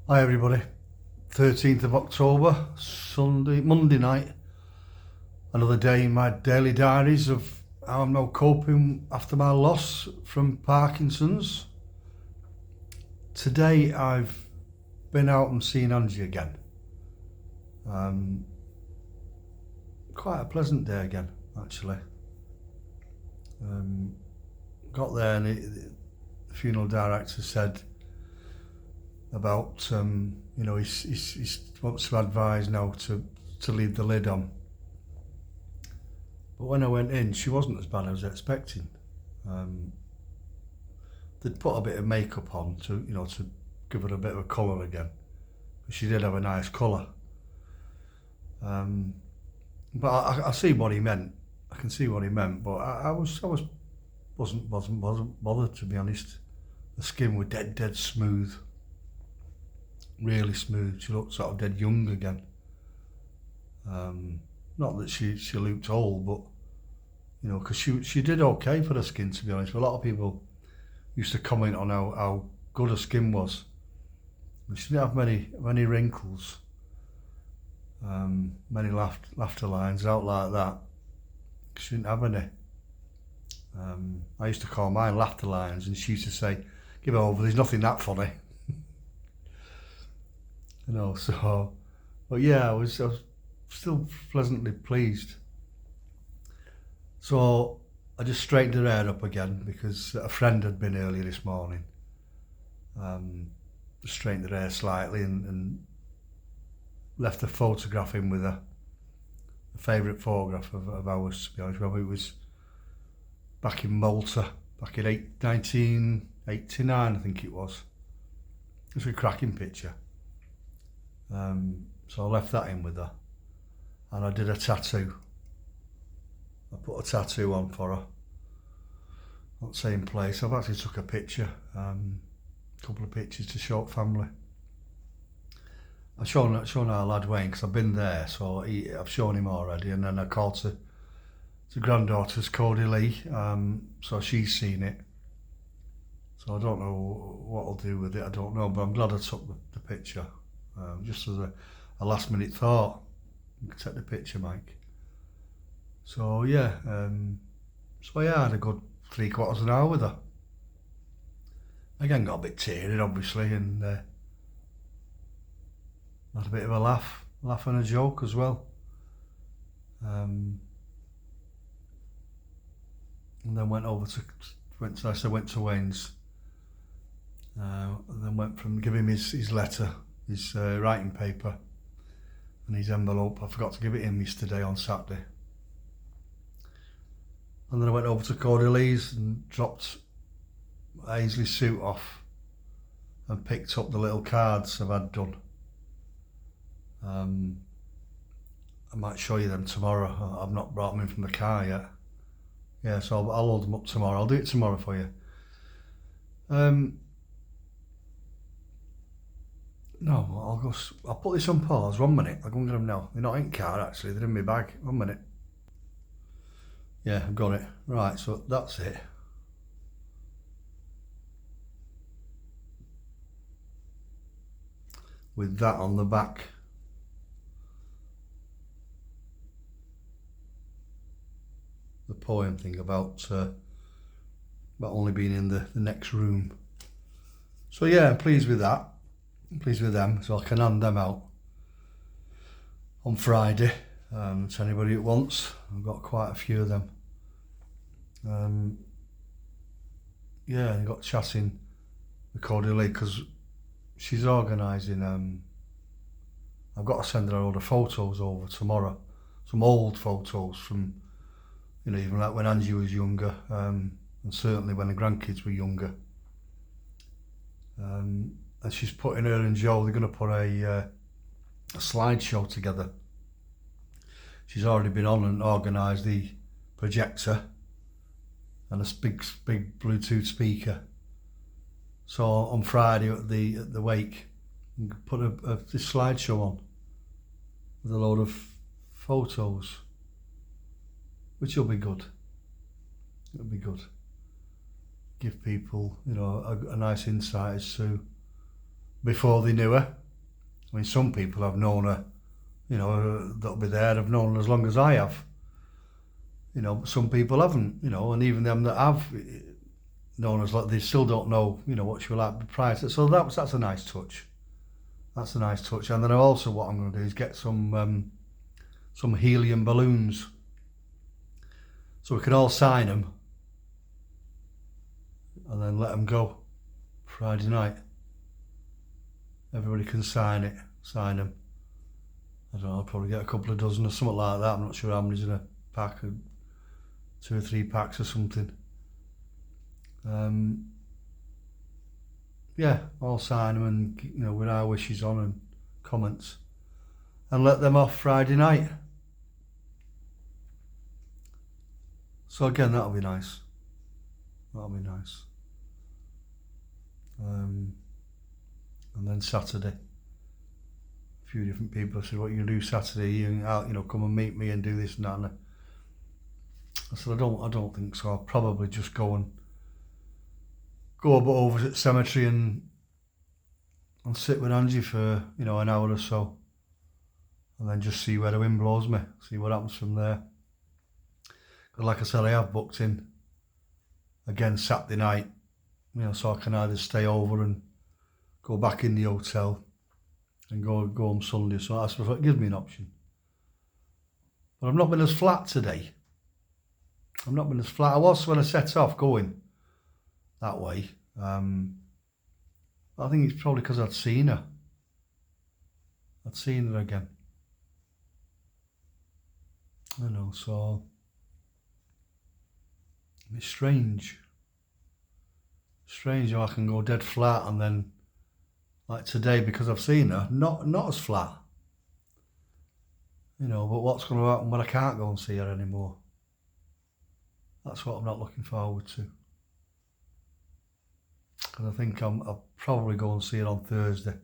Hi everybody, 13th of October, Monday night. Another day in my daily diaries of how I'm now coping after my loss from Parkinson's. Today I've been out and seen Angie again. Quite a pleasant day again, actually. Got there and the funeral director said about he wants to advise now to leave the lid on. But when I went in, she wasn't as bad as I was expecting. They'd put a bit of makeup on to give her a bit of a colour again. But she did have a nice colour. But I see what he meant. I can see what he meant. But I wasn't bothered, to be honest. The skin was dead smooth. Really smooth. She looked sort of dead young again. Not that she looked old, but because she did okay for her skin, to be honest. A lot of people used to comment on how good her skin was. She didn't have many wrinkles, many laughter lines out like that. She didn't have any. I used to call mine laughter lines, and she used to say, "Give it over. There's nothing that funny." So, but yeah, I was still pleasantly pleased. So I just straightened her hair up again because a friend had been earlier this morning. Just straightened her hair slightly and left a photograph in with her. A favourite photograph of ours, to be honest. Well, it was back in Malta, back in 1989, I think it was. It was a cracking picture. So I left that in with her, and I did a tattoo. I put a tattoo on for her, at the same place. I've actually took a picture, a couple of pictures to show family. I've shown our lad Wayne because I've been there, so I've shown him already, and then I called to granddaughter's Cody Lee, so she's seen it. So I don't know what I'll do with it, I don't know, but I'm glad I took the picture. Just as a last minute thought, you could take the picture, Mike. So yeah, I had a good 3/4 an hour with her. Again, got a bit teary, obviously, and had a bit of a laugh and a joke as well. And then went to Wayne's, and then went from give him his letter, his writing paper and his envelope. I forgot to give it him yesterday on Saturday. And then I went over to Cody Lee's and dropped Ainsley's suit off and picked up the little cards I've had done. I might show you them tomorrow. I've not brought them in from the car yet. Yeah, so I'll hold them up tomorrow. I'll do it tomorrow for you. No, I'll put this on pause. 1 minute. I'll go and get them now. They're not in car, actually. They're in my bag. 1 minute. Yeah, I've got it. Right, so that's it. With that on the back. The poem thing about only being in the next room. So yeah, I'm pleased with that. I'm pleased with them, so I can hand them out on Friday to anybody who wants. I've got quite a few of them. Yeah, I got chatting with Cody Lee because she's organising. I've got to send her a load of photos over tomorrow, some old photos from, even like when Angie was younger, and certainly when the grandkids were younger. And she's putting her and Joe, they're going to put a slideshow together. She's already been on and organised the projector and a big Bluetooth speaker. So on Friday at the wake, put this slideshow on with a load of photos, which will be good. It'll be good. Give people, a nice insight as to before they knew her. I mean, some people have known her, you know, that'll be there, have known her as long as I have. You know, but some people haven't, you know, and even them that have known us, like, they still don't know, you know, what she was like prior to. So that's a nice touch. That's a nice touch. And then also what I'm going to do is get some helium balloons, so we can all sign them and then let them go Friday night. Everybody can sign them. I don't know, I'll probably get a couple of dozen or something like that. I'm not sure how many's in a pack, 2 or 3 packs or something. Yeah, I'll sign them, and, you know, with our wishes on and comments, and let them off Friday night. So again, that'll be nice. That'll be nice. And then Saturday, a few different people said, "What are you gonna do Saturday? You out, you know, come and meet me and do this and that." And I said, I don't think so. I'll probably just go over to the cemetery and sit with Angie for, you know, an hour or so, and then just see where the wind blows me, see what happens from there. Because like I said, I have booked in again Saturday night, you know, so I can either stay over and go back in the hotel and go home Sunday. So that's what it gives me an option. But I've not been as flat today. I've not been as flat. I was when I set off going that way. I think it's probably because I'd seen her. I'd seen her again. I know, so it's strange. Strange how I can go dead flat and then, like today, because I've seen her, not as flat. You know, but what's going to happen when I can't go and see her anymore? That's what I'm not looking forward to. Because I think I'll probably go and see her on Thursday.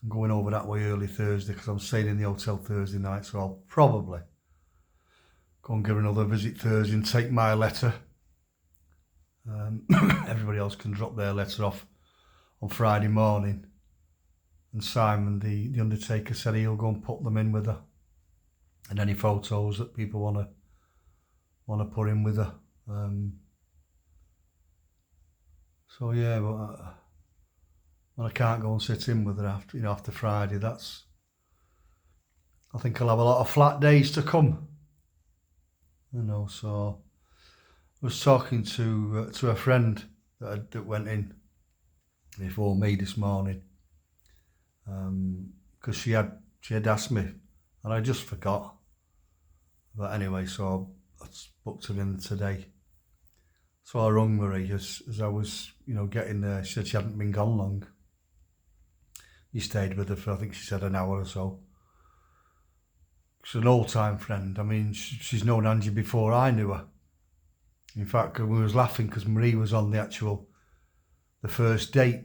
I'm going over that way early Thursday because I'm staying in the hotel Thursday night, so I'll probably go and give her another visit Thursday and take my letter. Everybody else can drop their letter off on Friday morning, and Simon, the undertaker, said he'll go and put them in with her, and any photos that people want to put in with her. So yeah, but when I can't go and sit in with her after Friday, I think I'll have a lot of flat days to come. You know, so I was talking to a friend that went in before me this morning, because she had asked me, and I just forgot. But anyway, so I booked her in today. So I rung Marie as I was, you know, getting there. She said she hadn't been gone long. He stayed with her for, I think she said, an hour or so. She's an old-time friend. I mean, she's known Angie before I knew her. In fact, we was laughing because Marie was on the first date.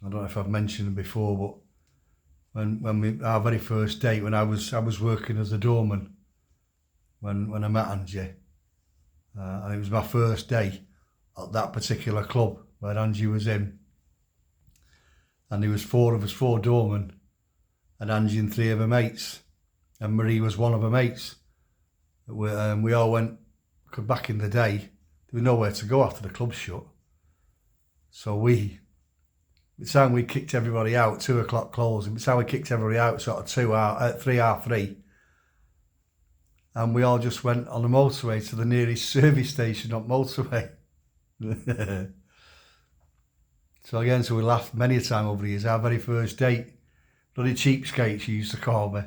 I don't know if I've mentioned it before, but when our very first date, when I was working as a doorman, when I met Angie, and it was my first day at that particular club where Angie was in, and there was 4 of us, 4 doormen, and Angie and 3 of her mates, and Marie was one of her mates. We all went, because back in the day, there was nowhere to go after the club shut. So by the time we kicked everybody out, 2 o'clock closing, by the time we kicked everybody out, sort of 3:30, and we all just went on the motorway to the nearest service station on motorway. So again, we laughed many a time over the years. Our very first date, bloody cheapskate, she used to call me.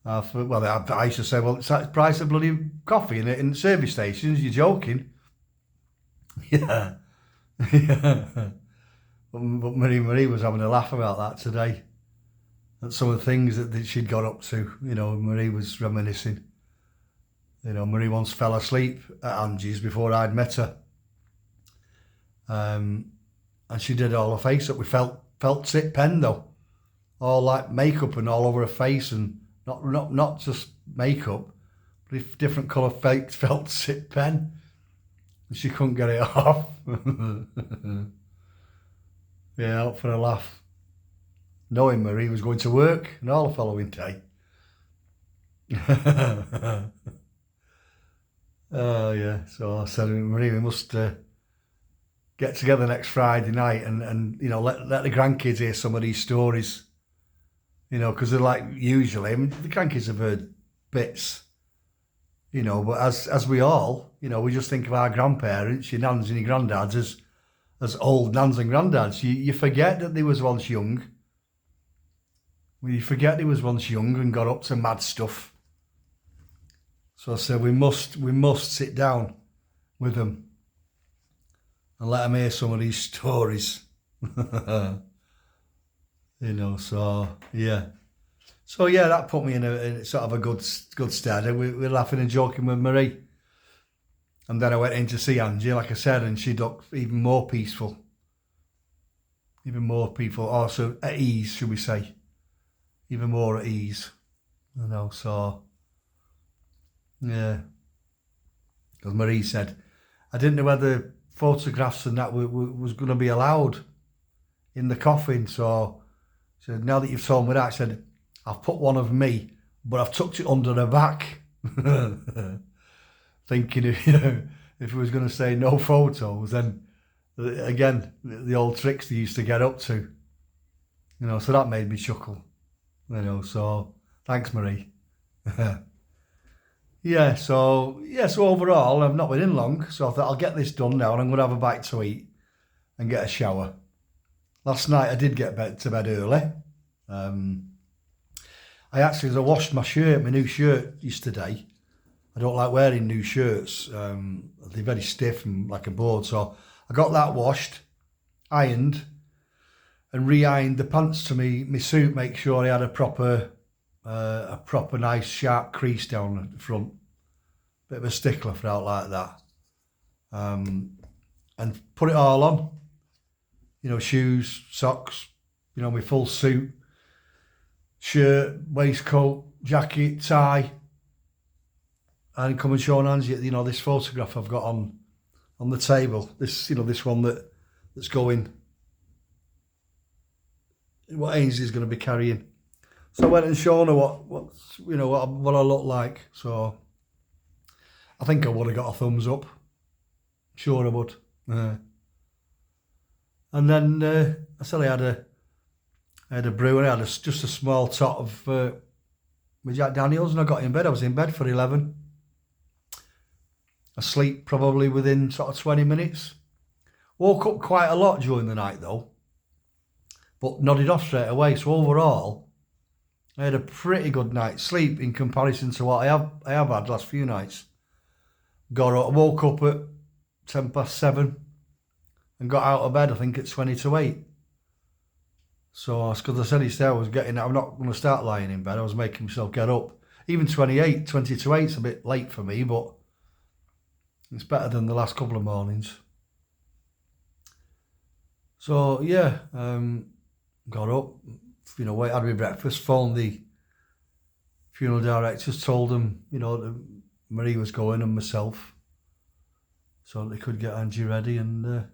I used to say, well, it's the price of bloody coffee in service stations. You're joking? Yeah. Yeah. But Marie was having a laugh about that today. At some of the things that she'd got up to. You know, Marie was reminiscing. You know, Marie once fell asleep at Angie's before I'd met her. And she did all her face up with felt tip pen though. All like makeup and all over her face, and not just makeup, but different colour fake felt tip pen. And she couldn't get it off. Yeah, out for a laugh. Knowing Marie was going to work and all the following day. Oh yeah, so I said, Marie, we must get together next Friday night and you know, let the grandkids hear some of these stories. You know, because they're like, usually, I mean, the grandkids have heard bits, you know, but as we all, you know, we just think of our grandparents, your nans and your granddads as old nans and granddads. You forget that they was once young. Well, you forget they was once young and got up to mad stuff. So I said we must sit down with them and let them hear some of these stories. You know, so yeah. So yeah, that put me in a sort of a good stead. We were laughing and joking with Marie. And then I went in to see Angie, like I said, and she looked even more peaceful. Even more peaceful, also at ease, should we say. Even more at ease. You know, so yeah. Because Marie said, I didn't know whether photographs and that was going to be allowed in the coffin, so she said, now that you've told me that, I said, I've put one of me, but I've tucked it under her back. Thinking, you know, if it was going to say no photos, then again, the old tricks they used to get up to. You know, so that made me chuckle. You know, so thanks, Marie. Yeah, so overall, I've not been in long, so I thought I'll get this done now and I'm going to have a bite to eat and get a shower. Last night I did get to bed early. As I washed my new shirt yesterday. I don't like wearing new shirts. They're very stiff and like a board, so I got that washed, ironed, and re-ironed the pants to my suit, make sure I had a proper nice sharp crease down at the front. Bit of a stickler for out like that. And put it all on. You know, shoes, socks, you know, my full suit, shirt, waistcoat, jacket, tie. And come and show Angie, you know, this photograph I've got on the table. This, you know, this one that's going, what Ainsley's going to be carrying. So I went and shown her what you know, what I look like. So I think I would have got a thumbs up. Sure I would. And then I said I had a brew and I had just a small tot of with Jack Daniels, and I got in bed. I was in bed for 11. Asleep probably within sort of 20 minutes. Woke up quite a lot during the night though, but nodded off straight away. So overall, I had a pretty good night's sleep in comparison to what I have had last few nights. Woke up at 7:10 and got out of bed, I think, at 20 to 8. So, because I said I'm not going to start lying in bed. I was making myself get up. Even 20 to 8 is a bit late for me, but it's better than the last couple of mornings. So, yeah, got up, you know, had my breakfast, phoned the funeral directors, told them, you know, that Marie was going and myself, so they could get Angie ready, and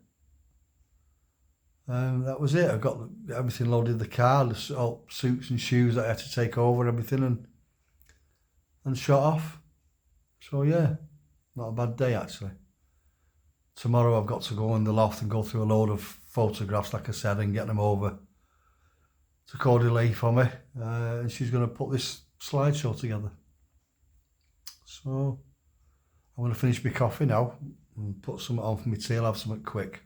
that was it. I got everything loaded in the car, all suits and shoes that I had to take over, everything, and shot off. So yeah, not a bad day actually. Tomorrow I've got to go in the loft and go through a load of photographs, like I said, and get them over to Cody Lee for me, and she's going to put this slideshow together. So I'm going to finish my coffee now and put something on for my tea. I'll have something quick.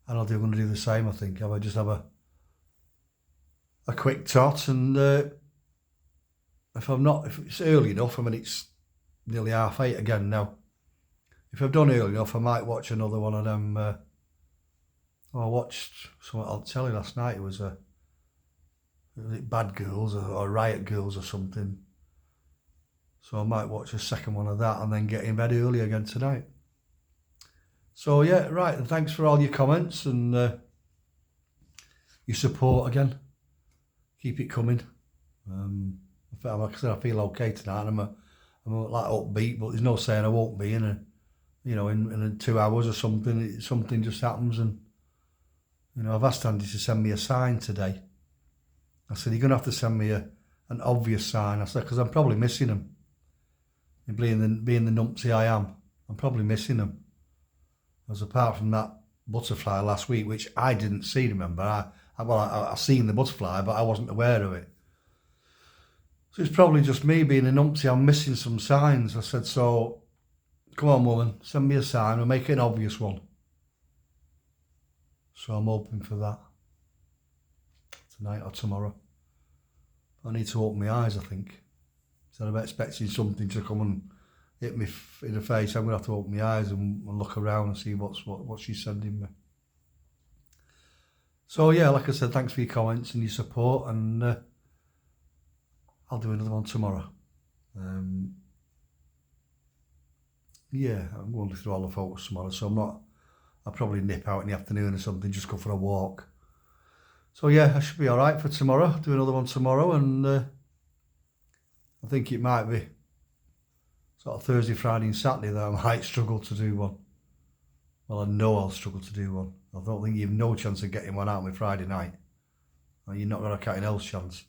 And I'm going to do the same, I think. I just have a quick tot, and if it's early enough, I mean, it's nearly 8:30 again now. If I've done early enough, I might watch another one of them. I watched something on telly last night. It was Bad Girls or Riot Girls or something. So I might watch a second one of that and then get in bed early again tonight. So yeah, right, and thanks for all your comments and your support again. Keep it coming. Like I said, I feel okay tonight. I'm like upbeat, but there's no saying I won't be in 2 hours or something. Something just happens and You know, I've asked Andy to send me a sign today. I said, you're going to have to send me an obvious sign. I said, because I'm probably missing them. Being the numpty I am, I'm probably missing them. As apart from that butterfly last week, which I didn't see, remember? I seen the butterfly, but I wasn't aware of it. So it's probably just me being a numpty. I'm missing some signs. I said, so come on, woman, send me a sign. We'll make it an obvious one. So I'm hoping for that tonight or tomorrow. I need to open my eyes, I think. Instead of expecting something to come and hit me in the face, I'm going to have to open my eyes and look around and see what she's sending me. So yeah, like I said, thanks for your comments and your support, and I'll do another one tomorrow. Yeah, I'm going through all the photos tomorrow, so I'll probably nip out in the afternoon or something, just go for a walk. So yeah, I should be all right for tomorrow. I'll do another one tomorrow, and I think it might be sort of Thursday, Friday and Saturday that I might struggle to do one. Well, I know I'll struggle to do one. I don't think you've no chance of getting one out on Friday night. Or you're not going to have anyone else's chance.